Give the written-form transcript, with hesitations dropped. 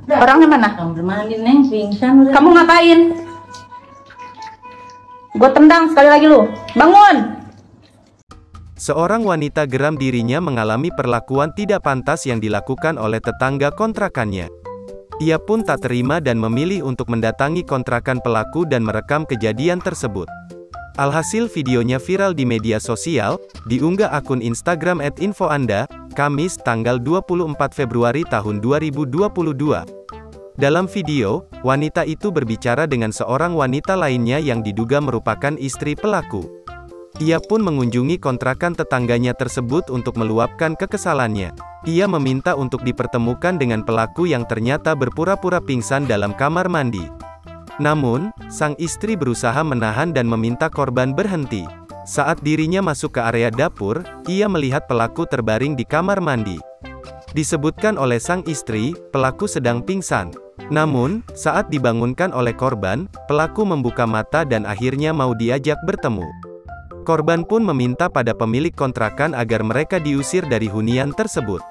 Orangnya mana? Kamar mandi, Neng, pingsan udah. Kamu ngapain? Gue tendang sekali lagi lu. Bangun! Seorang wanita geram dirinya mengalami perlakuan tidak pantas yang dilakukan oleh tetangga kontrakannya. Ia pun tak terima dan memilih untuk mendatangi kontrakan pelaku dan merekam kejadian tersebut. Alhasil videonya viral di media sosial, diunggah akun Instagram @infoanda, Kamis tanggal 24 Februari tahun 2022. Dalam video, wanita itu berbicara dengan seorang wanita lainnya yang diduga merupakan istri pelaku. Ia pun mengunjungi kontrakan tetangganya tersebut untuk meluapkan kekesalannya. Ia meminta untuk dipertemukan dengan pelaku yang ternyata berpura-pura pingsan dalam kamar mandi. Namun, sang istri berusaha menahan dan meminta korban berhenti. Saat dirinya masuk ke area dapur, ia melihat pelaku terbaring di kamar mandi. Disebutkan oleh sang istri, pelaku sedang pingsan. Namun, saat dibangunkan oleh korban, pelaku membuka mata dan akhirnya mau diajak bertemu. Korban pun meminta pada pemilik kontrakan agar mereka diusir dari hunian tersebut.